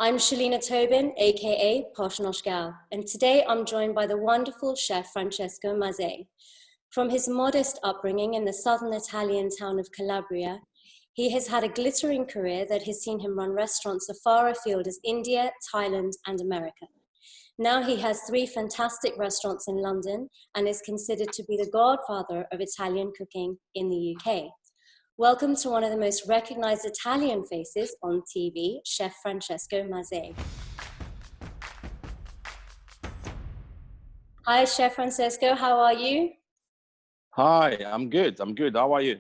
I'm Shalina Tobin, aka Posh Nosh Gal, and today I'm joined by the wonderful chef Francesco Mazzei. From his modest upbringing in the southern Italian town of Calabria, he has had a glittering career that has seen him run restaurants as far afield as India, Thailand, and America. Now he has 3 fantastic restaurants in London and is considered to be the godfather of Italian cooking in the UK. Welcome to one of the most recognized Italian faces on TV, Chef Francesco Mazzei. Hi, Chef Francesco, how are you? Hi, I'm good. How are you?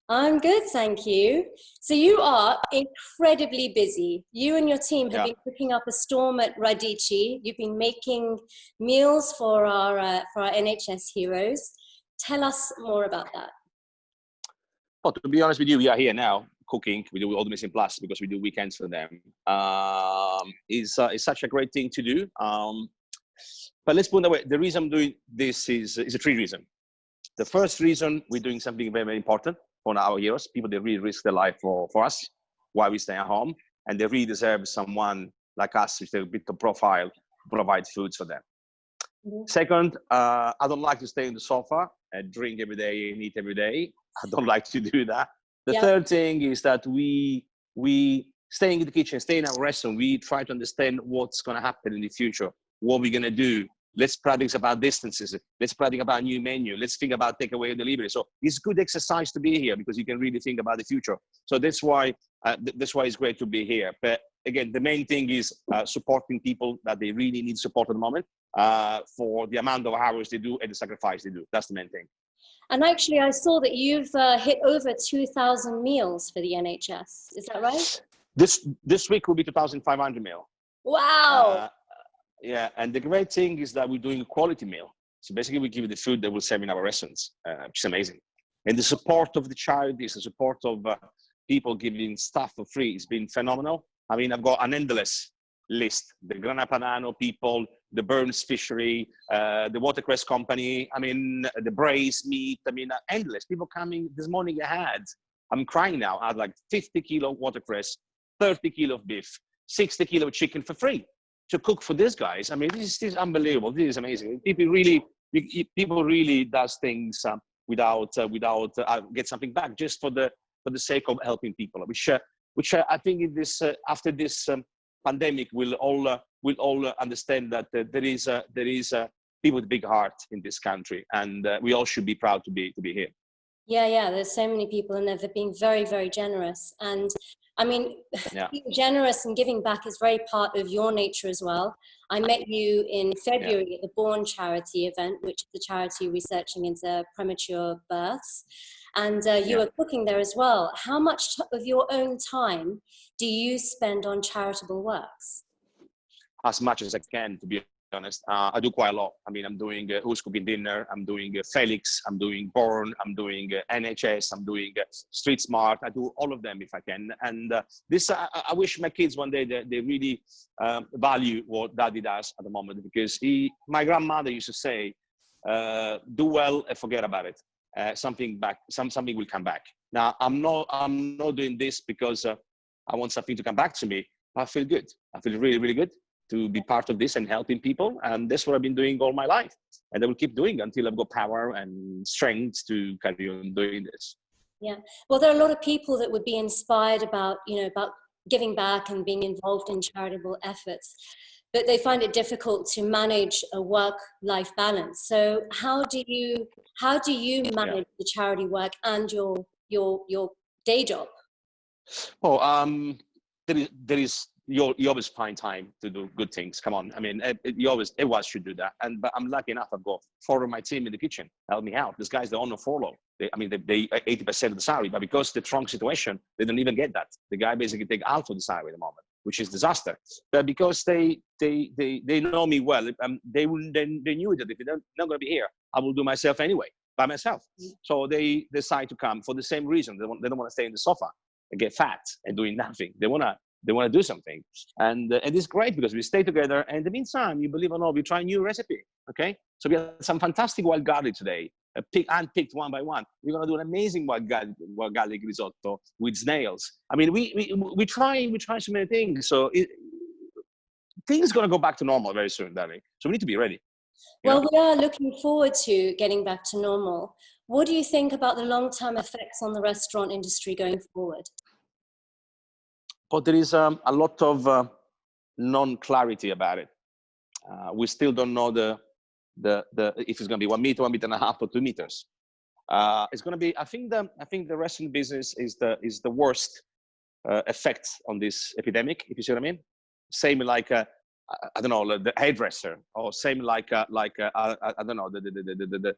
I'm good, thank you. So you are incredibly busy. You and your team have been cooking up a storm at Radici. You've been making meals for our NHS heroes. Tell us more about that. Well, to be honest with you, we are here now cooking. We do all the Missing Plus because we do weekends for them. It's such a great thing to do. But let's put it away. The reason I'm doing this is a 3 reasons. The first reason, we're doing something very, very important for our heroes, people that really risk their life for us while we stay at home, and they really deserve someone like us with a bit of profile to provide foods for them. Mm-hmm. Second, I don't like to stay on the sofa and drink every day and eat every day. I don't like to do that. The third thing is that we staying in the kitchen, stay in our restaurant, we try to understand what's going to happen in the future, what we're going to do. Let's practice about distances. Let's practice about new menu. Let's think about takeaway and delivery. So it's good exercise to be here because you can really think about the future. So that's why it's great to be here. But again, the main thing is supporting people that they really need support at the moment for the amount of hours they do and the sacrifice they do. That's the main thing. And actually, I saw that you've hit over 2,000 meals for the NHS. Is that right? This week will be 2,500 meals. Wow. Yeah, and the great thing is that we're doing a quality meal. So basically, we give you the food that we'll serve in our restaurants, which is amazing. And the support of the charities, the support of people giving stuff for free has been phenomenal. I mean, I've got an endless list. The Grana Padano people, the Burns Fishery, the Watercress Company, I mean, the braised meat, I mean, endless. People coming, this morning I'm crying now, I had like 50 kilo watercress, 30 kilo of beef, 60 kilo of chicken for free to cook for these guys. I mean, this is unbelievable. This is amazing. People really does things without get something back just for the sake of helping people, which I think in this after this pandemic we'll all understand that there is people with big heart in this country, and we all should be proud to be here. Yeah. There's so many people, and they're being very, very generous. And I mean, being generous and giving back is very part of your nature as well. I met you in February at the Born charity event, which is the charity researching into premature births. And you were cooking there as well. How much of your own time do you spend on charitable works? As much as I can, to be honest. I do quite a lot. I mean, I'm doing Who's Cooking Dinner, I'm doing Felix, I'm doing Born, I'm doing NHS, I'm doing Street Smart. I do all of them if I can. And this, I wish my kids one day they really value what Daddy does at the moment, because my grandmother used to say, do well and forget about it. Something will come back. Now, I'm not doing this because I want something to come back to me. I feel good. I feel really, really good to be part of this and helping people. And that's what I've been doing all my life. And I will keep doing until I've got power and strength to carry on doing this. Yeah. Well, there are a lot of people that would be inspired about giving back and being involved in charitable efforts, but they find it difficult to manage a work-life balance. So how do you manage the charity work and your day job? Well, you always find time to do good things. Come on, I mean, everyone should do that. But I'm lucky enough. I've got 4 of my team in the kitchen help me out. This guy's the owner of furlough. They 80% of the salary, but because the trunk situation, they don't even get that. The guy basically take half of the salary at the moment, which is disaster. But because they know me well, they knew that if they're not going to be here, I will do myself anyway by myself. So they decide to come for the same reason. They don't want to stay in the sofa and get fat and doing nothing. They want to do something, and it's great because we stay together. And in the meantime, you believe or not, we try a new recipe. Okay, so we have some fantastic wild garlic today, handpicked one by one. We're gonna do an amazing wild garlic risotto with snails. I mean, we try so many things. So things are going to go back to normal very soon, darling. So we need to be ready. Well, we are looking forward to getting back to normal. What do you think about the long-term effects on the restaurant industry going forward? But there is a lot of non-clarity about it. We still don't know if it's going to be 1 meter, 1.5 meters, or 2 meters. It's going to be. I think the restaurant business is the worst effect on this epidemic. If you see what I mean. Same like I don't know, the hairdresser, or same like I don't know, the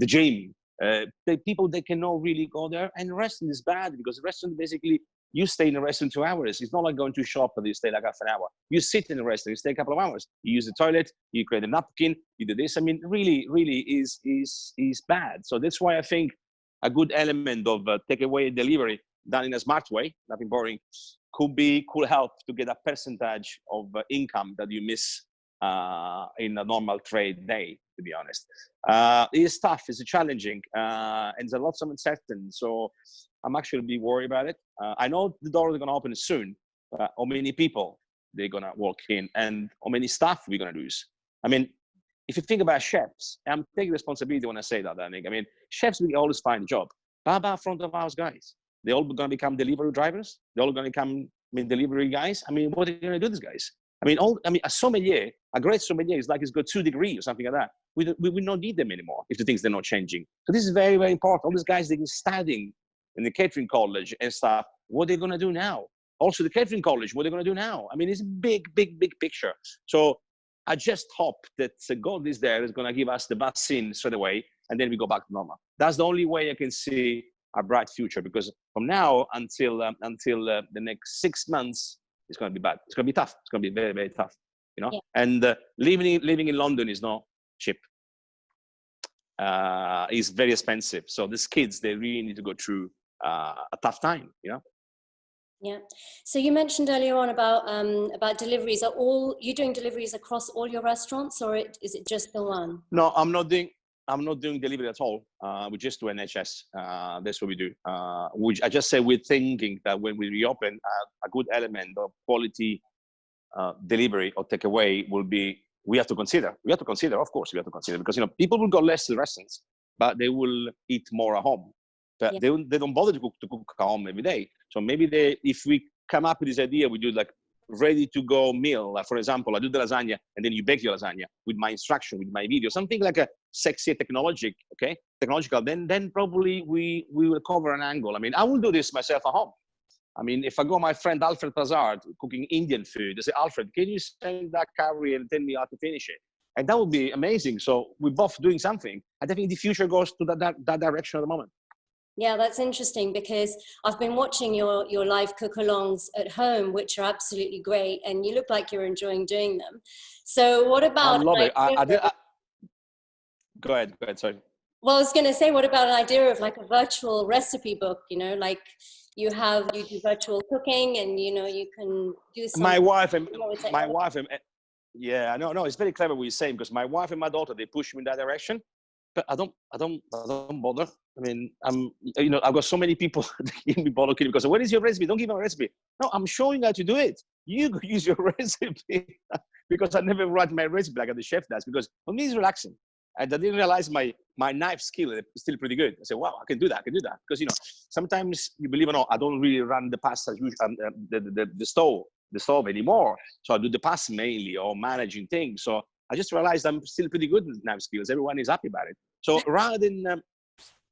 gym. The people, they cannot really go there, and restaurant is bad because restaurant basically, you stay in a restaurant 2 hours. It's not like going to a shop and you stay like half an hour. You sit in a restaurant, you stay a couple of hours. You use the toilet, you create a napkin, you do this. I mean, really is bad. So that's why I think a good element of takeaway delivery done in a smart way, nothing boring, could help to get a percentage of income that you miss in a normal trade day, to be honest. It is tough, it's challenging, and there's a lot of uncertainty. So I'm actually a bit worried about it. I know the doors are going to open soon. How many people they're going to walk in, and how many staff we're going to lose? I mean, if you think about chefs, I'm taking responsibility when I say that. I mean, chefs will always find a job. How about front of house guys? They're all going to become delivery drivers. They're all going to become delivery guys. I mean, what are they going to do, these guys? I mean, a sommelier, a great sommelier is like he's got 2 degrees or something like that. We will not need them anymore if the things they're not changing. So this is very, very important. All these guys, they're studying in the catering college and stuff. What are they going to do now? Also, the catering college, what are they going to do now? I mean, it's a big, big, big picture. So I just hope that God is there, is going to give us the vaccine straight away, and then we go back to normal. That's the only way I can see a bright future, because from now until the next 6 months, it's going to be bad. It's going to be tough. It's going to be very, very tough, you know. Yeah. And living in London is not cheap. It's very expensive. So these kids, they really need to go through a tough time, you know. Yeah. So you mentioned earlier on about deliveries. Are you doing deliveries across all your restaurants, or is it just the one? No, I'm not doing delivery at all. We just do NHS. That's what we do. Which I just say, we're thinking that when we reopen, a good element of quality delivery or takeaway will be. We have to consider. Of course, we have to consider, because people will go less to the restaurants, but they will eat more at home. But yeah, they don't bother to cook at home every day. So maybe if we come up with this idea, we do like ready to go meal. Like, for example, I do the lasagna and then you bake your lasagna with my instruction, with my video, something like a sexy technological. Then probably we will cover an angle. I mean, I will do this myself at home. I mean, if I go my friend Alfred Pazard cooking Indian food, I say, Alfred, can you send that curry and tell me how to finish it? And that would be amazing. So we're both doing something. I think the future goes to that direction at the moment. Yeah, that's interesting, because I've been watching your live cook-alongs at home, which are absolutely great, and you look like you're enjoying doing them. So what about... I love it. Go ahead, sorry. Well, I was going to say, what about an idea of like a virtual recipe book, like you do virtual cooking, and, you can do some... My wife and yeah, no, it's very clever what you're saying, because my wife and my daughter, they push me in that direction. But I don't bother. I mean, I've got so many people that give me bother kidding, because when is your recipe? Don't give me a recipe. No, I'm showing how to do it. You use your recipe, because I never write my recipe like the chef does, because for me it's relaxing. And I didn't realize my knife skill is still pretty good. I said, wow, I can do that. Because, sometimes, you believe it or not, I don't really run the pasta, the stove anymore. So I do the pasta mainly, or managing things. So I just realized I'm still pretty good with knife skills. Everyone is happy about it. So rather than,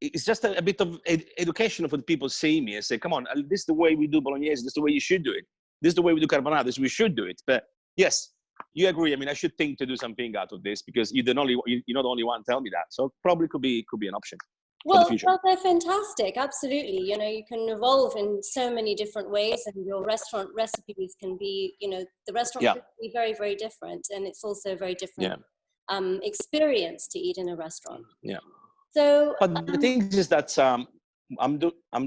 it's just a bit of education for the people seeing me and say, come on, this is the way we do bolognese. This is the way you should do it. This is the way we do carbonara. This is we should do it. But yes, you agree. I mean, I should think to do something out of this, because you're not the only one tell me that. So probably could be an option. Well, they're fantastic. Absolutely. You can evolve in so many different ways, and your restaurant recipes can be, the restaurant can be very, very different. And it's also a very different experience to eat in a restaurant. Yeah. So, but the thing is that I'm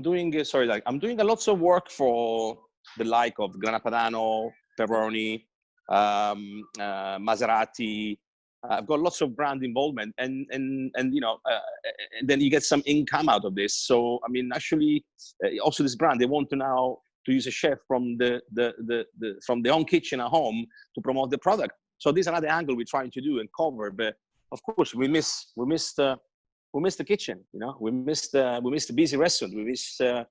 doing a lots of work for the like of Grana Padano, Pepperoni, Maserati. I've got lots of brand involvement, and then you get some income out of this. So I mean, actually, also this brand, they want to now to use a chef from from their own kitchen at home to promote the product. So this is another angle we're trying to do and cover. But of course, we miss the kitchen. You know, we miss the busy restaurant. We miss the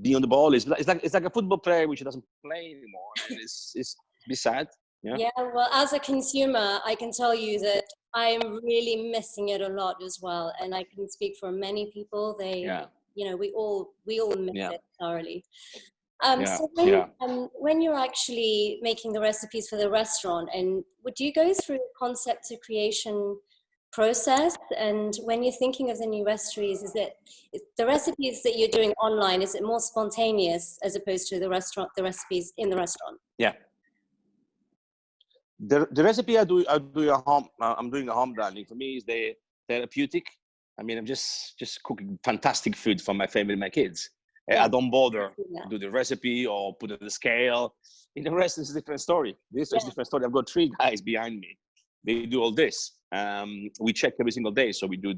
be on the ball. It's like a football player which doesn't play anymore. And it's be sad. Yeah. Yeah. Well, as a consumer, I can tell you that I'm really missing it a lot as well. And I can speak for many people. We all miss it thoroughly. So when you're actually making the recipes for the restaurant, and would you go through the concept to creation process? And when you're thinking of the new recipes, is it the recipes that you're doing online, is it more spontaneous as opposed to the recipes in the restaurant? Yeah. The recipe I do at home, I'm doing a home dining. For me, is the therapeutic. I mean, I'm just cooking fantastic food for my family and my kids. Yeah. I don't bother to do the recipe or put it on the scale. In the rest, it's a different story. This is a different story. I've got 3 guys behind me. They do all this. We check every single day. So we do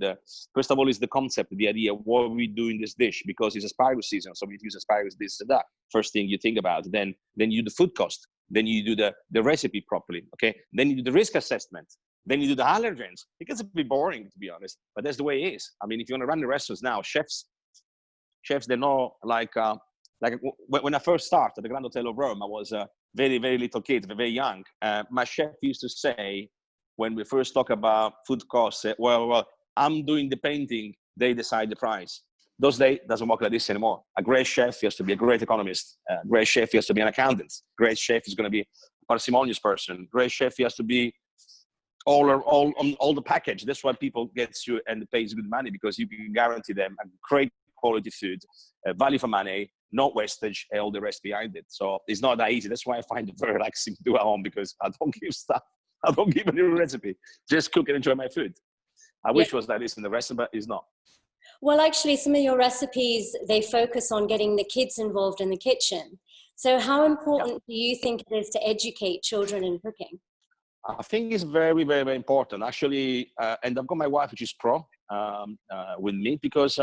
first of all is the concept, the idea, what we do in this dish, because it's asparagus season. So we use asparagus, this and that. First thing you think about. Then you do the food cost. Then you do the recipe properly. Okay. Then you do the risk assessment. Then you do the allergens. It gets a bit boring, to be honest, but that's the way it is. I mean, if you want to run the restaurants now, chefs, they know, like when I first started at the Grand Hotel of Rome, I was a very, very little kid, very young. My chef used to say, when we first talk about food costs, well, I'm doing the painting, they decide the price. Those days doesn't work like this anymore. A great chef has to be a great economist. A great chef has to be an accountant. Great chef is going to be a parsimonious person. Great chef has to be all the package. That's why people get you and pays good money, because you can guarantee them a great quality food, value for money, no wastage, and all the rest behind it. So it's not that easy. That's why I find it very relaxing to do at home, because I don't give stuff. I don't give a new recipe. Just cook and enjoy my food. I wish it was like this in the restaurant, but it's not. Well, actually, some of your recipes, they focus on getting the kids involved in the kitchen. So how important do you think it is to educate children in cooking? I think it's very, very, very important. Actually, and I've got my wife, which is pro, with me, because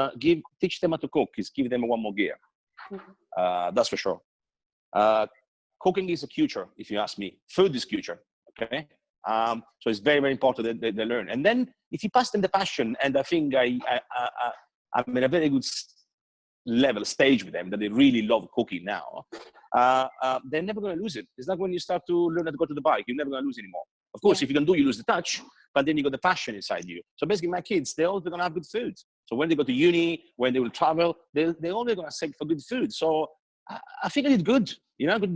teach them how to cook is give them one more gear. That's for sure. Cooking is a future, if you ask me. Food is future, okay? So it's very, very important that they learn. And then if you pass them the passion, and I think I'm in a very good stage with them, that they really love cooking now, they're never going to lose it. It's like when you start to learn how to go to the bike, you're never going to lose anymore. Of course, if you can you lose the touch, but then you got the passion inside you. So basically, my kids, they're always going to have good food. So when they go to uni, when they will travel, they're always going to seek for good food. So I think it's good,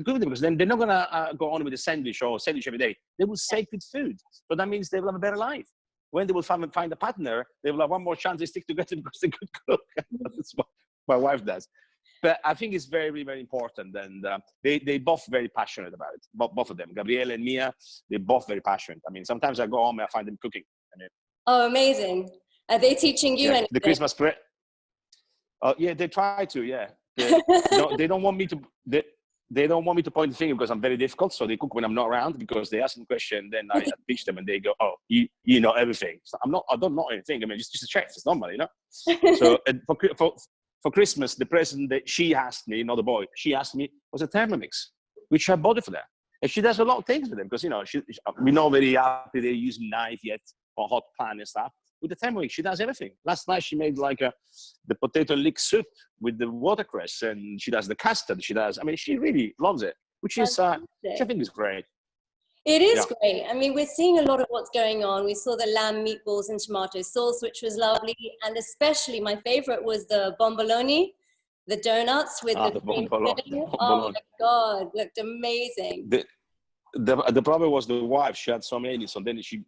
good because then they're not going to go on with a sandwich every day. They will seek good food. So that means they will have a better life. When they will find a partner, they will have one more chance to stick together because they could cook. That's what my wife does. But I think it's very, very important. And they both very passionate about it. Both of them, Gabriele and Mia, they're both very passionate. I mean, sometimes I go home and I find them cooking. Oh, amazing. Are they teaching you anything? The Christmas spread. Yeah, they try to, yeah. They don't want me to... They don't want me to point the finger because I'm very difficult. So they cook when I'm not around, because they ask me a question, then I teach them and they go, oh, you know everything. So I don't know anything. I mean, it's just a chef. It's normal, So for Christmas, the present that she asked me, not the boy, she asked me was a Thermomix, which I bought it for them. And she does a lot of things with them because, we're not very happy they're using knife yet or hot pan and stuff. With the Thermomix, she does everything. Last night, she made the potato leek soup with the watercress, and she does the custard. She really loves it, which I think is great. It is great. I mean, we're seeing a lot of what's going on. We saw the lamb meatballs and tomato sauce, which was lovely. And especially my favorite was the bomboloni, the donuts with the bomboloni. Oh my God, looked amazing. The problem was the wife. She had so many, so then she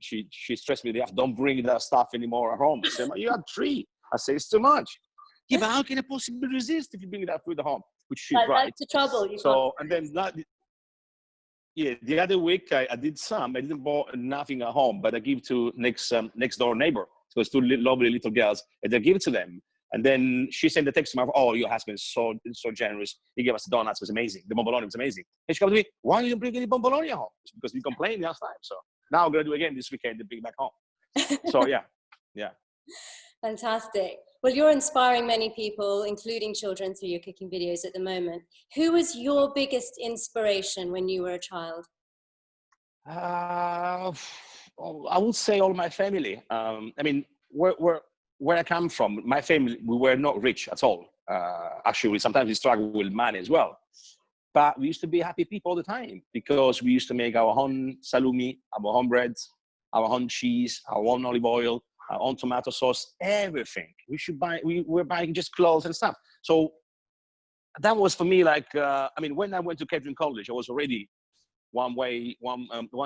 stressed me. Don't bring that stuff anymore at home. I said, you had 3. I said, it's too much. Yeah, but how can I possibly resist if you bring that food at home? Which she's right. That's the trouble. The other week I did some. I didn't buy nothing at home, but I give to next door neighbor. So it's 2 lovely little girls, and I give it to them. And then she sent the text to me, oh, your husband is so generous. He gave us the donuts. It was amazing. The bomboloni was amazing. And she comes to me, why didn't you bring any bomboloni at home? It's because we complained last time. So now I'm going to do it again this weekend and bring it back home. So, yeah. Fantastic. Well, you're inspiring many people, including children, through your cooking videos at the moment. Who was your biggest inspiration when you were a child? I would say all my family. I mean, where I come from, my family, we were not rich at all. Actually, sometimes we struggle with money as well. But we used to be happy people all the time because we used to make our own salumi, our own bread, our own cheese, our own olive oil, our own tomato sauce, everything. We were buying just clothes and stuff. So that was for me like, I mean, when I went to catering college, I was already one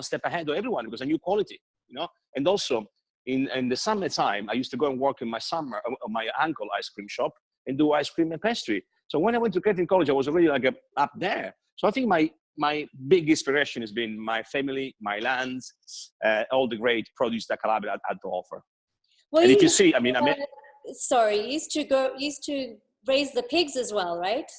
step ahead of everyone because I knew quality, you know. And also in the summertime, I used to go and work in my uncle ice cream shop and do ice cream and pastry. So when I went to catering college, I was already like up there. So I think my big inspiration has been my family, my lands, all the great produce that Calabria had to offer. Well, and if you see, I mean, sorry, you used to raise the pigs as well, right?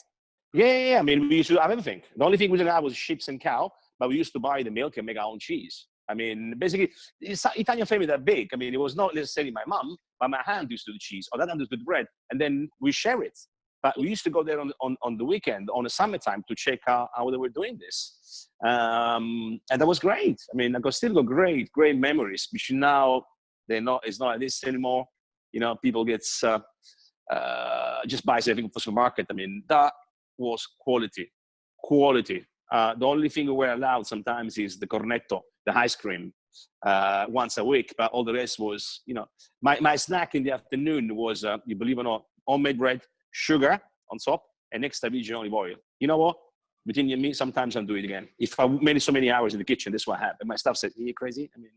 Yeah. I mean, we used to have everything. The only thing we didn't have was sheep and cow, but we used to buy the milk and make our own cheese. I mean, basically, it's Italian family that big. I mean, it was not necessarily my mom, but my aunt used to do the cheese, or that aunt used to do the bread, and then we share it. But we used to go there on the weekend, on the summertime, to check how they were doing this. And that was great. I mean, I still got great memories, which now it's not like this anymore. You know, people just buys everything from the supermarket. I mean, that was quality. The only thing we were allowed sometimes is the cornetto, the ice cream, once a week, but all the rest was, you know, my snack in the afternoon was, you believe it or not, homemade bread, sugar on top, and extra virgin olive oil. You know what? Between you and me, sometimes I'll do it again. If I made so many hours in the kitchen, this is what happened. My staff said, "Are you crazy? I mean,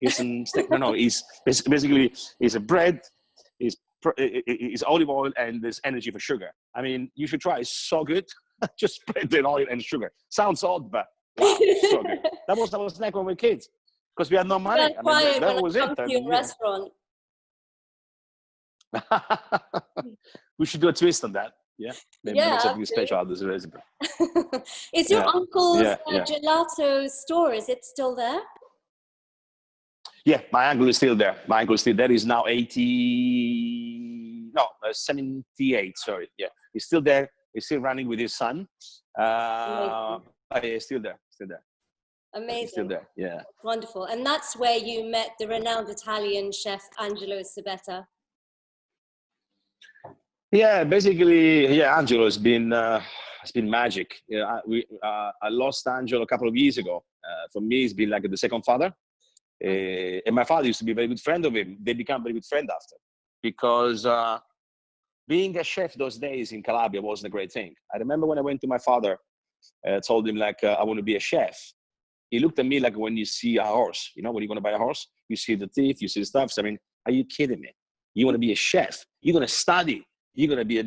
here's some steak." No, it's basically it's a bread, it's olive oil, and there's energy for sugar. I mean, you should try. It's so good. Just bread and oil and sugar. Sounds odd, but wow, so good. That was like when we were kids, because we had no money. I mean, that was it. To your restaurant. We should do a twist on that. Yeah, maybe make something special out of this recipe. Is your uncle's gelato store? Is it still there? Yeah, my uncle is still there. My uncle is still there. He's now 78. Sorry. Yeah, he's still there. He's still running with his son. But yeah, still there. Amazing. Still there. Yeah. Wonderful. And that's where you met the renowned Italian chef Angelo Sabetta. Yeah, basically, yeah, Angelo has been magic. Yeah, I lost Angelo a couple of years ago. For me, he's been like the second father. And my father used to be a very good friend of him. They became very good friends after, because being a chef those days in Calabria wasn't a great thing. I remember when I went to my father, told him like, I want to be a chef. He looked at me like when you see a horse, you know, when you're going to buy a horse, you see the teeth, you see the stuff. So, I mean, are you kidding me? You want to be a chef? You're going to study. You're going to be a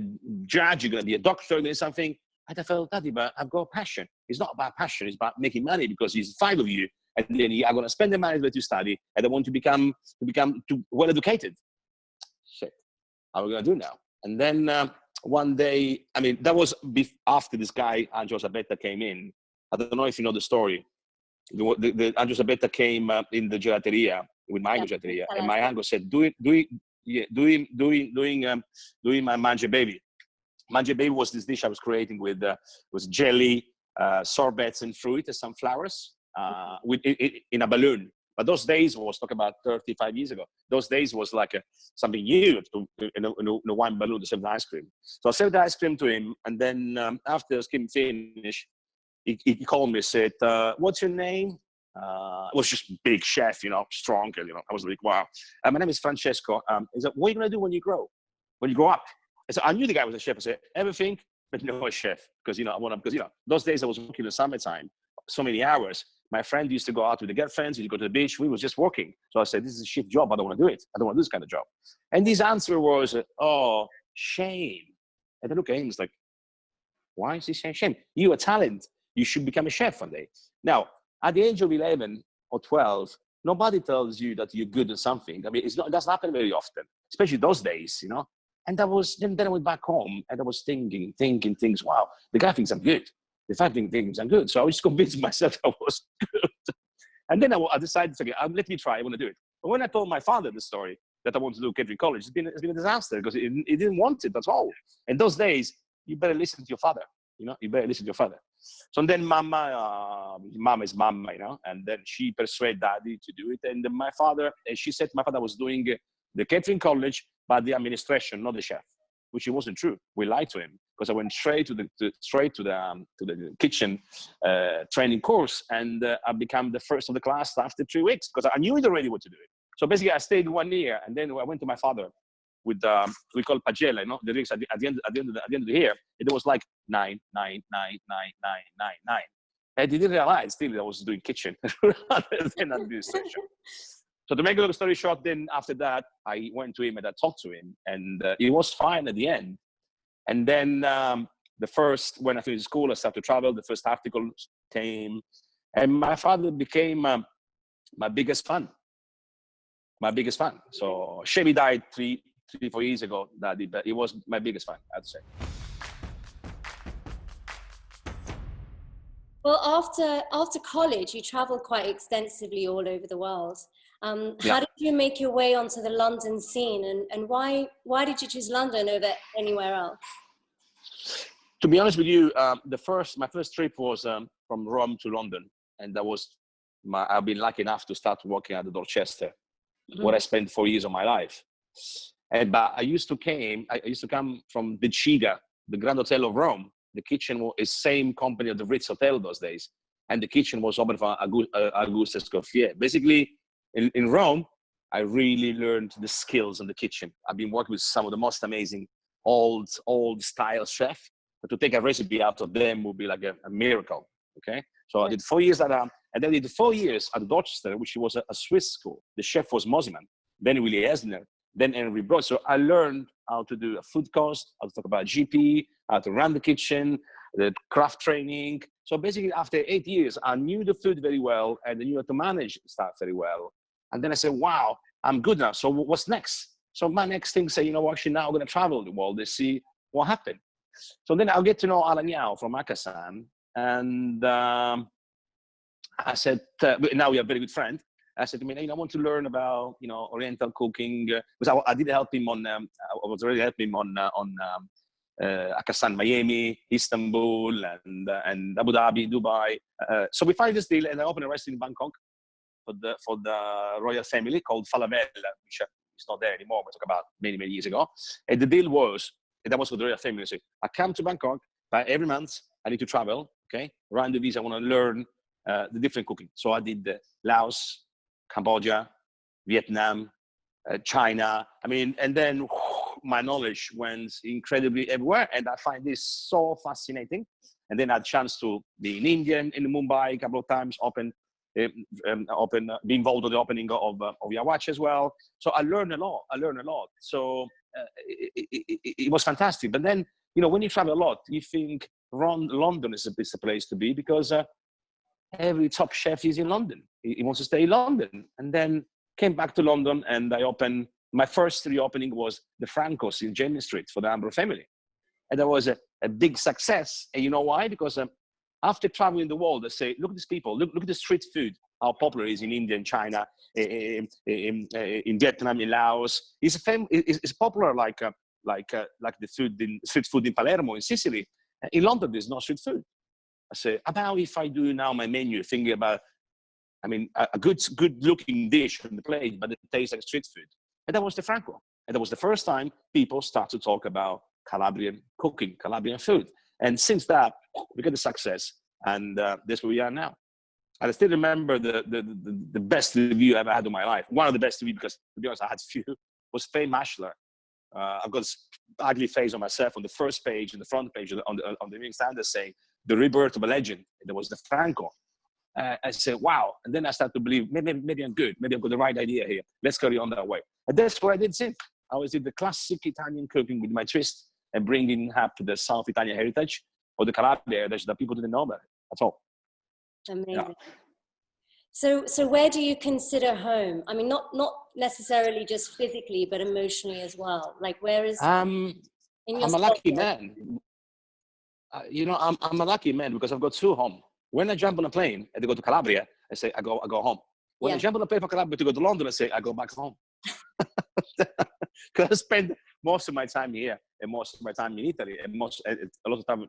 judge. You're going to be a doctor. You're going to do something. I felt, Daddy, but I've got a passion. It's not about passion. It's about making money, because there's 5 of you. And then you are going to spend the money that you study, and I want to become well educated. Shit, how are we going to do now? And then one day, I mean, that was after this guy Angelo Sabetta came in. I don't know if you know the story. The Angelo Sabetta came in the gelateria with my gelateria, and my uncle said, doing my Mangia Baby. Mangia Baby was this dish I was creating with was jelly, sorbets, and fruit, and some flowers. In a balloon. But those days was talking about 35 years ago. Those days was like something new in a wine balloon to serve the ice cream. So I served the ice cream to him, and then after the ice cream finished, he called me and said, "What's your name?" It was just big chef, you know, strong. You know, I was like, "Wow." My name is Francesco. He said, "What are you gonna do when you grow up?" So I knew the guy was a chef. I said, "Everything, but no chef," because you know those days I was working in the summertime, so many hours. My friend used to go out with the girlfriends, he'd go to the beach, we was just working. So I said, this is a shit job, I don't want to do it. I don't want to do this kind of job. And his answer was, oh, shame. And I look at him, it's like, why is he saying shame? You're a talent. You should become a chef one day. Now, at the age of 11 or 12, nobody tells you that you're good at something. I mean, it doesn't happen very often, especially those days, you know. And then I went back home and I was thinking things, wow, the guy thinks I'm good. The fact things I'm good. So I was convinced myself I was good. And then I decided, okay, let me try, I want to do it. But when I told my father the story, that I wanted to do catering college. It's been a disaster because it didn't want it at all. In those days, you better listen to your father. You better listen to your father. So then mama is mama, and then she persuaded daddy to do it. And then she said my father was doing the catering college, but the administration, not the chef, which it wasn't true. We lied to him because I went straight to the kitchen training course, and I became the first of the class after 3 weeks because I knew it already what to do. So basically, I stayed 1 year, and then I went to my father with we call pagella, the drinks at the end of the year. It was like 9, 9, 9, 9, 9, 9, 9. I didn't realize still that I was doing kitchen rather than administration. So to make a long story short, then after that, I went to him and I talked to him, and it was fine at the end. And then when I finished school, I started to travel. The first article came, and my father became my biggest fan. So Chevy died 3-4 years ago, Daddy, but he was my biggest fan, I'd say. Well, after college, you traveled quite extensively all over the world. How did you make your way onto the London scene, and why did you choose London over anywhere else? To be honest with you, my first trip was from Rome to London, and that was I've been lucky enough to start working at the Dorchester, where I spent 4 years of my life. But I used to come from the Chiga, the Grand Hotel of Rome. The kitchen was the same company of the Ritz Hotel those days, and the kitchen was open for Auguste Escoffier. Basically, in Rome, I really learned the skills in the kitchen. I've been working with some of the most amazing old style chefs. But to take a recipe out of them would be like a miracle. Okay, so I did 4 years at and then I did 4 years at Dorchester, which was a Swiss school. The chef was Mosiman, then Willie Esner, then Henry Broad. So I learned how to do a food cost, how to talk about GP, how to run the kitchen, the craft training. So basically, after 8 years, I knew the food very well, and I knew how to manage stuff very well. And then I said, wow, I'm good now. So what's next? So my next thing say, actually now I'm going to travel the world and see what happened. So then I'll get to know Alan Yao from Akasan. And I said, now we are very good friends. I said to him, I want to learn about, Oriental cooking. Because I did help him I was already helping him on Akasan, Miami, Istanbul, and Abu Dhabi, Dubai. So we find this deal, and I opened a restaurant in Bangkok for the royal family called Falafel, which is not there anymore. We talk about many, many years ago. And the deal was, and that was for the royal family. So I come to Bangkok, but every month I need to travel. Okay, around the visa, I want to learn the different cooking. So I did Laos, Cambodia, Vietnam, China. And then my knowledge went incredibly everywhere, and I find this so fascinating. And then I had a chance to be in India, in Mumbai a couple of times, be involved with the opening of Yawachi as well. So I learned a lot. So it was fantastic. But then, when you travel a lot, you think London is a place to be, because every top chef is in London. He wants to stay in London. And then came back to London, and I opened, my first reopening was the Franco's in James Street for the Ambro family. And that was a big success. And you know why? Because after traveling the world, I say, look at these people, look at the street food, how popular it is in India and China, in Vietnam, in Laos. It's popular like the street food in Palermo, in Sicily. In London, there's no street food. I say, about if I do now my menu, thinking about, a good looking dish on the plate, but it tastes like street food. And that was the Franco. And that was the first time people start to talk about Calabrian cooking, Calabrian food. And since that, we got the success, and that's where we are now. And I still remember the best review I ever had in my life. One of the best reviews, because to be honest, I had few, was Faye Mashler. I've got this ugly face on myself on the first page, on the front page, on the Evening Standard, saying, the rebirth of a legend. And there was the Franco. I said, wow. And then I started to believe, maybe I'm good. Maybe I've got the right idea here. Let's carry on that way. And that's what I did since. I always did the classic Italian cooking with my twist, and bringing up to the South Italian heritage, or the Calabria heritage that people didn't know about. That's all. Amazing. Yeah. So where do you consider home? Not necessarily just physically, but emotionally as well. Like, where is? I'm a lucky man. I'm a lucky man because I've got two home. When I jump on a plane and I go to Calabria, I say I go home. When I jump on a plane for Calabria to go to London, I say I go back home. Because I spend most of my time here and most of my time in Italy and a lot of time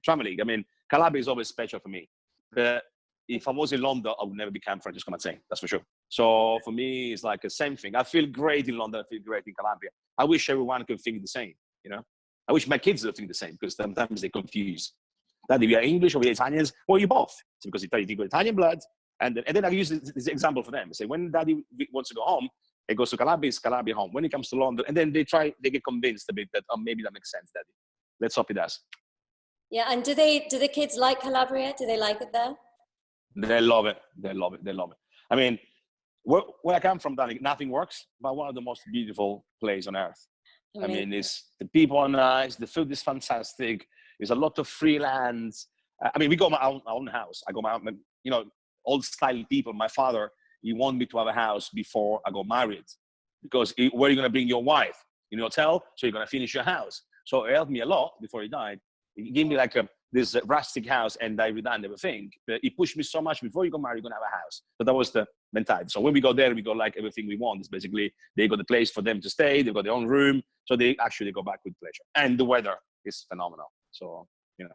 traveling. I mean, Calabria is always special for me. But if I was in London, I would never become Francesco Mazzei. That's for sure. So for me, it's like the same thing. I feel great in London. I feel great in Calabria. I wish everyone could think the same, you know? I wish my kids would think the same, because sometimes they confuse. Daddy, we are English or we are Italians? Well, you both. It's because you got Italian blood. And then I use this example for them. I say, when Daddy wants to go home, he goes to Calabria, it's Calabria home. When he comes to London, and then they get convinced a bit that, oh, maybe that makes sense, Daddy. Let's hope it does. Yeah, and do the kids like Calabria? Do they like it there? They love it. They love it. They love it. I mean, where I come from, Danny, nothing works, but one of the most beautiful places on earth. I mean, it's the people are nice, the food is fantastic. There's a lot of free land. I mean, we got our own house. I got my own, you know, old style people. My father, he wanted me to have a house before I got married, because where are you going to bring your wife? In a hotel, so you're going to finish your house. So it helped me a lot before he died. He gave me like this rustic house, and I redone everything. But he pushed me so much, before you go married, you're going to have a house. So that was the mentality. So when we go there, we got like everything we want. It's basically, they got the place for them to stay. They've got their own room. So they actually go back with pleasure. And the weather is phenomenal. So, you know.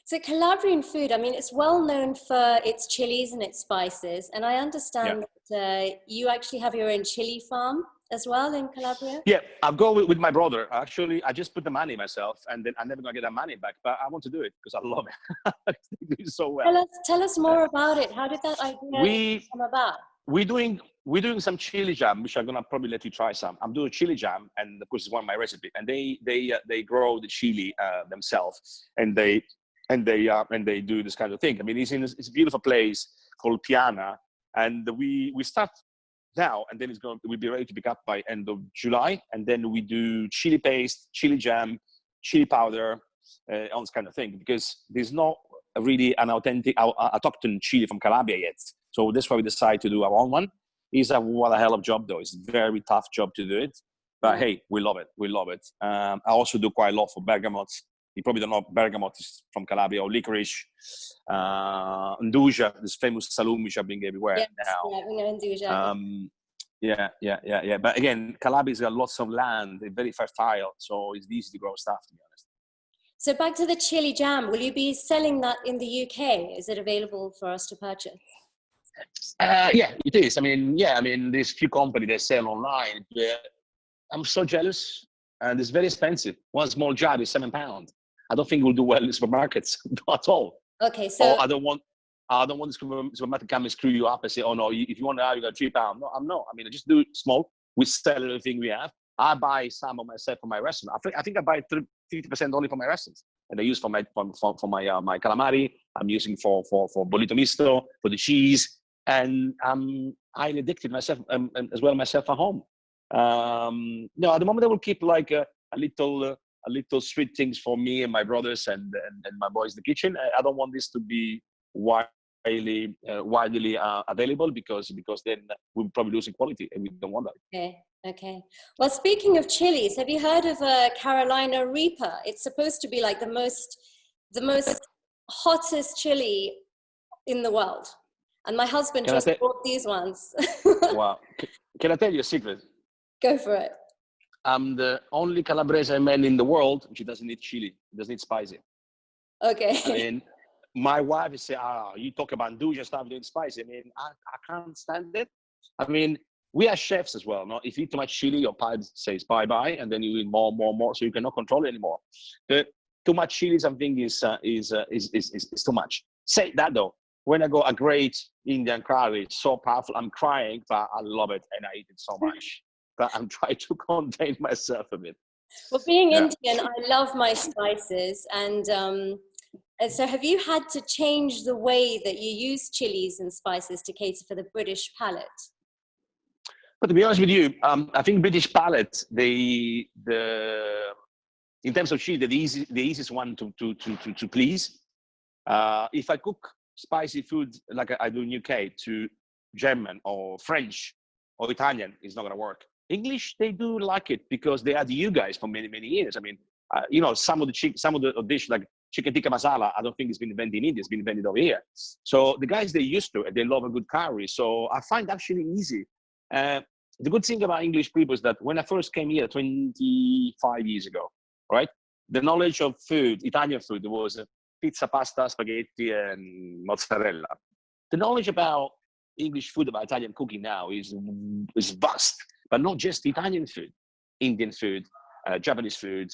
So Calabrian food, I mean, it's well known for its chilies and its spices. And I understand that you actually have your own chili farm as well in Calabria? Yeah, I'll go with my brother. Actually, I just put the money myself, and then I'm never going to get that money back. But I want to do it because I love it. They do so well. Tell us more about it. How did that idea come about? We're doing some chili jam, which I'm gonna probably let you try some. I'm doing chili jam, and of course it's one of my recipe. And they grow the chili themselves, and they do this kind of thing. I mean, it's a beautiful place called Piana, and we start now, and then we'll be ready to pick up by end of July, and then we do chili paste, chili jam, chili powder, all this kind of thing, because there's not really an authentic, autochthon chili from Calabria yet. So that's why we decided to do our own one. It's what a hell of a job, though. It's a very tough job to do it, but hey, we love it. We love it. I also do quite a lot for bergamot. You probably don't know bergamot is from Calabria, or licorice, Nduja, this famous saloon which are being everywhere now. Yeah, we know Nduja. Yeah. But again, Calabria's got lots of land, they're very fertile, so it's easy to grow stuff, to be honest. So back to the chili jam, will you be selling that in the UK? Is it available for us to purchase? Yeah, it is. I mean, there's few companies that sell online. I'm so jealous, and it's very expensive. One small jar is £7. I don't think it will do well in supermarkets at all. Okay, so I don't want the supermarket to come and screw you up and say, oh no, if you want to, you got £3. No, I'm not. I mean, I just do it small. We sell everything we have. I buy some of myself for my restaurant. I think I buy 50% only for my restaurants, and I use for my my calamari. I'm using for bollito misto, for the cheese, and I'm highly addicted myself as well myself at home. No, at the moment I will keep like a little sweet things for me and my brothers and my boys in the kitchen. I don't want this to be widely available because then we'll probably lose in quality, and we don't want that. Okay. Well, speaking of chilies, have you heard of Carolina Reaper? It's supposed to be like the most hottest chili in the world. And my husband just bought these ones. Wow. Can I tell you a secret? Go for it. I'm the only Calabrese man in the world which doesn't need chili, doesn't need spicy. Okay. I mean, my wife is saying, you talk about Nduja stuff doing spicy. I mean, I can't stand it. I mean, we are chefs as well. No? If you eat too much chili, your palate says bye-bye, and then you eat more, so you cannot control it anymore. But too much chili, something is too much. Say that though, when I go a great Indian curry, it's so powerful, I'm crying, but I love it and I eat it so much. But I'm trying to contain myself a bit. Well, being Indian, I love my spices, and so have you had to change the way that you use chilies and spices to cater for the British palate? But to be honest with you, I think British palate, in terms of chili, the easiest one to please. If I cook spicy food like I do in UK to German or French or Italian, it's not going to work. English, they do like it because they had you guys for many years. I mean, some of the dish like chicken tikka masala, I don't think it's been invented in India, it's been invented over here. So the guys, they used to it, they love a good curry. So I find actually easy. the good thing about English people is that when I first came here 25 years ago, right, the knowledge of food, Italian food, was pizza, pasta, spaghetti, and mozzarella. The knowledge about English food, about Italian cooking now is vast, but not just Italian food, Indian food, Japanese food,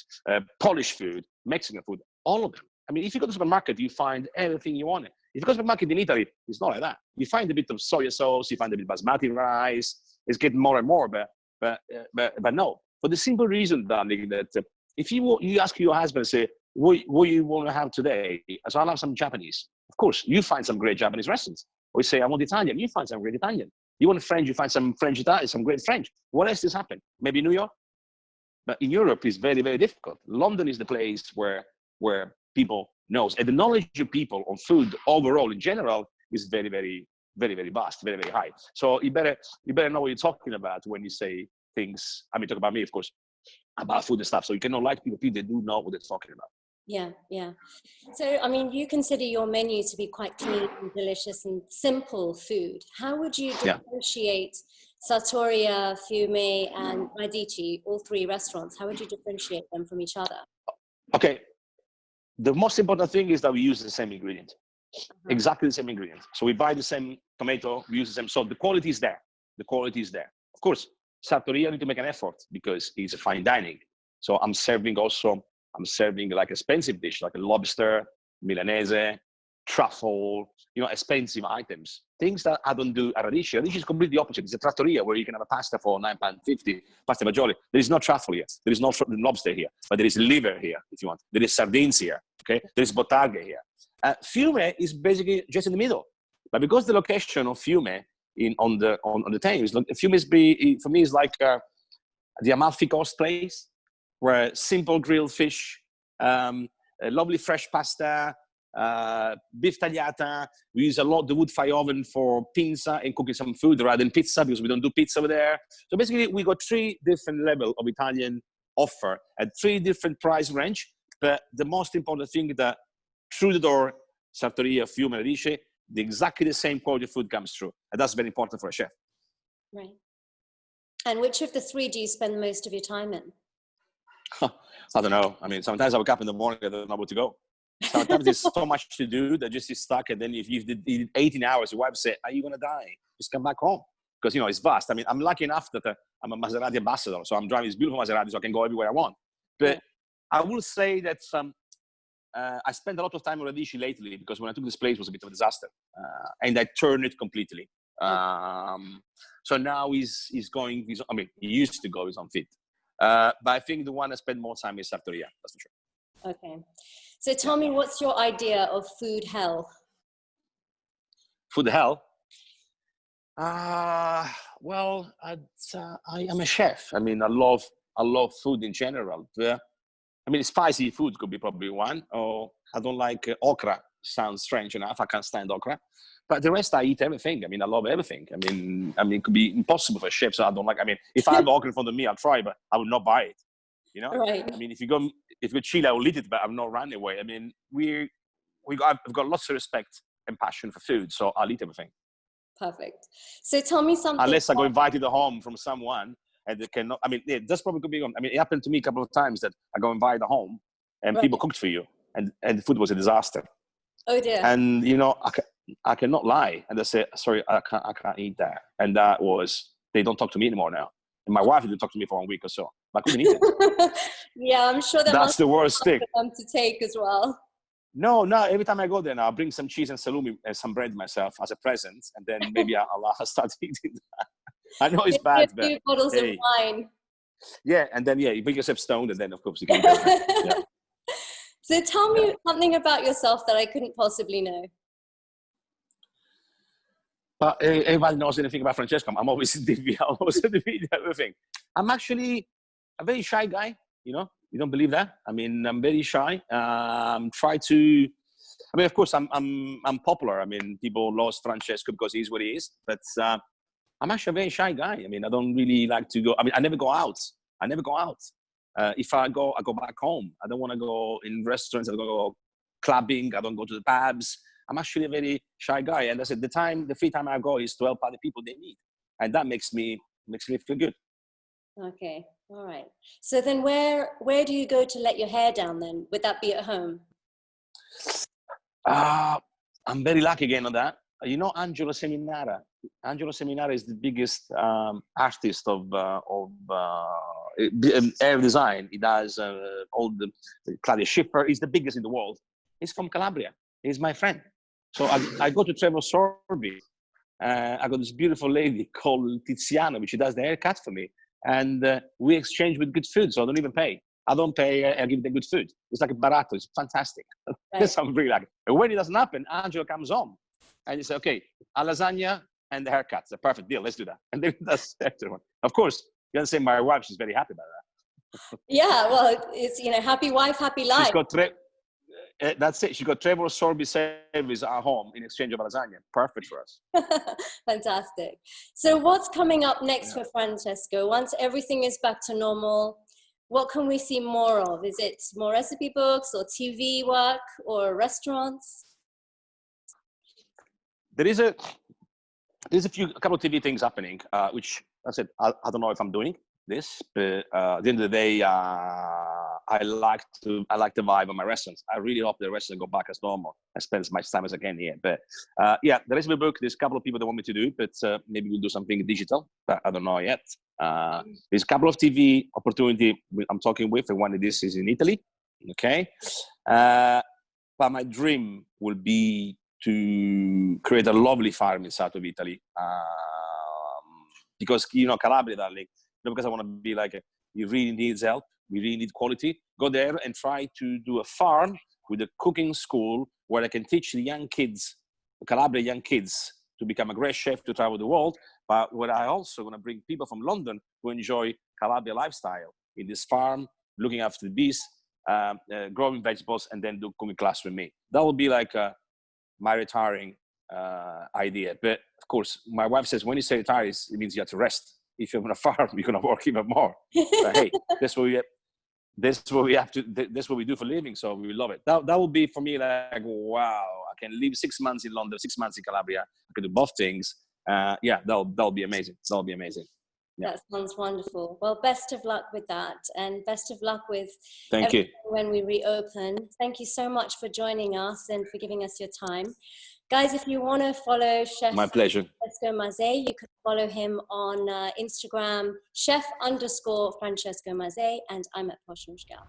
Polish food, Mexican food, all of them. I mean, if you go to the supermarket, you find everything you want. If you go to the supermarket in Italy, it's not like that. You find a bit of soy sauce, you find a bit of basmati rice. It's getting more and more, but no. For the simple reason, darling, that if you ask your husband, say, what you want to have today? So I'll have some Japanese. Of course, you find some great Japanese restaurants. Or you say, I want Italian. You find some great Italian. You want French, you find some French Italian, some great French. What else has happened? Maybe New York? But in Europe, it's very, very difficult. London is the place where people knows. And the knowledge of people on food overall in general is very, very, very, very vast, very, very high. So you better know what you're talking about when you say things. I mean, talk about me, of course, about food and stuff. So you cannot like people they do know what they're talking about. Yeah, yeah. So, I mean, you consider your menu to be quite clean and delicious and simple food. How would you differentiate Sartoria, Fiume, and Radici, all three restaurants? How would you differentiate them from each other? Okay. The most important thing is that we use the same ingredient. Exactly the same ingredient. So we buy the same tomato, we use the same. So the quality is there. The quality is there. Of course, Sartoria need to make an effort because it's a fine dining. So I'm serving like expensive dish, like a lobster, Milanese, truffle, expensive items. Things that I don't do at Radici. Radici is completely opposite. It's a trattoria where you can have a pasta for £9.50, pasta fagioli. There is no truffle here. There is no lobster here, but there is liver here, if you want. There is sardines here, okay? There is bottarga here. Fiume is basically just in the middle. But because the location of Fiume on the Thames, Fiume for me is like the Amalfi Coast place, where simple grilled fish, lovely fresh pasta, beef tagliata. We use a lot the wood fire oven for pinza and cooking some food rather than pizza because we don't do pizza over there. So basically, we got 3 different levels of Italian offer at 3 different price range. But the most important thing is that through the door, Sartoria, Fiume, Radici, exactly the same quality of food comes through. And that's very important for a chef. Right. And which of the 3 do you spend most of your time in? I don't know. I mean, sometimes I wake up in the morning, I don't know where to go. Sometimes there's so much to do that just is stuck. And then if you did 18 hours, your wife said, are you going to die? Just come back home. Because, it's vast. I mean, I'm lucky enough that I'm a Maserati ambassador. So I'm driving this beautiful Maserati so I can go everywhere I want. But I will say that I spent a lot of time on Radici lately because when I took this place, it was a bit of a disaster. And I turned it completely. So now he used to go, he's unfit. But I think the one I spend more time is Sartoria, that's for sure. Okay. So tell me, what's your idea of food hell? Food hell? Well, I am a chef. I mean, I love food in general. I mean, spicy food could be probably one. Or I don't like okra. Sounds strange enough. I can't stand okra. But the rest, I eat everything. I mean, I love everything. I mean, it could be impossible for a chef. So I don't like. I mean, if I have okra in front of me, I'll try, but I will not buy it. Right. I mean, if you go Chile, I will eat it, but I'm not running away. I mean, I've got lots of respect and passion for food, so I'll eat everything. Perfect. So tell me something. Unless I go invited home from someone and they cannot. I mean, that's probably could be. I mean, it happened to me a couple of times that I go invited home and people cooked for you, and the food was a disaster. Oh dear. And I cannot lie, and they say, sorry, I can't eat that, and that was they don't talk to me anymore now. And my wife didn't talk to me for 1 week or so. But I couldn't eat it. Yeah, I'm sure that's the worst thing. For them to take as well. No. Every time I go there now, I bring some cheese and salumi and some bread myself as a present, and then maybe I'll start eating that. I know it's bad, but 2 bottles of wine. Yeah, and then you bring yourself stoned, and then of course you can eat it. Yeah. So tell me something about yourself that I couldn't possibly know. But everybody knows anything about Francesco. I'm always in TV. I'm always in TV, everything. I'm actually a very shy guy. You don't believe that? I mean, I'm very shy. Of course, I'm popular. I mean, people lost Francesco because he's what he is. But I'm actually a very shy guy. I mean, I don't really like to go. I mean, I never go out. If I go back home. I don't want to go in restaurants. I don't go clubbing. I don't go to the pubs. I'm actually a very shy guy. And I said, the free time I go is to help other people they need. And that makes me makes me feel good. Okay, all right. So then where do you go to let your hair down then? Would that be at home? I'm very lucky again on that. You know Angelo Seminara? Angelo Seminara is the biggest artist of hair design. He does all the Claudia Schiffer. He's the biggest in the world. He's from Calabria. He's my friend. So I go to Trevor Sorby. I got this beautiful lady called Tiziana, which she does the haircut for me. And we exchange with good food, so I don't even pay. I don't pay, I give them good food. It's like a barato, it's fantastic. Right. So I'm really lucky. And when it doesn't happen, Angelo comes home and you say, okay, a lasagna and the haircut. It's a perfect deal, let's do that. And then that's everyone. Of course, you can say my wife, she's very happy about that. Yeah, well, it's, you know, happy wife, happy life. She's got that's it. She got Trevor Sorby service at home in exchange of a lasagna. Perfect for us. Fantastic. So what's coming up next for Francesco? Once everything is back to normal, what can we see more of? Is it more recipe books or TV work or restaurants? There's a couple of TV things happening, which I said, I don't know if I'm doing this, but at the end of the day, I like the vibe of my restaurants. I really hope the restaurant go back as normal. I spend as much time as I can here. But yeah, the recipe book, there's a couple of people that want me to do, but maybe we'll do something digital, but I don't know yet. There's a couple of TV opportunity I'm talking with, and one of this is in Italy, okay? But my dream will be to create a lovely farm in south of Italy. Because, you know, Calabria, darling, not because I want to be like, you really need help. We really need quality. Go there and try to do a farm with a cooking school where I can teach the young kids, the Calabria young kids, to become a great chef, to travel the world. But where I also want to bring people from London who enjoy Calabria lifestyle in this farm, looking after the bees, growing vegetables, and then do cooking class with me. That would be like my retiring idea. But of course, my wife says, when you say retire, it means you have to rest. If you're on a farm, you're going to work even more. But hey, that's what we do for a living. So we love it. That would be for me like, wow, I can live 6 months in London, 6 months in Calabria. I can do both things. Yeah, that'll be amazing. That'll be amazing. Yeah. That sounds wonderful. Well, best of luck with that, and best of luck with Thank you. when we reopen. Thank you so much for joining us and for giving us your time. Guys, if you want to follow Chef My pleasure. Francesco Mazzei, you can follow him on Instagram, chef_Francesco Mazzei, and I'm at Poshnoshgal.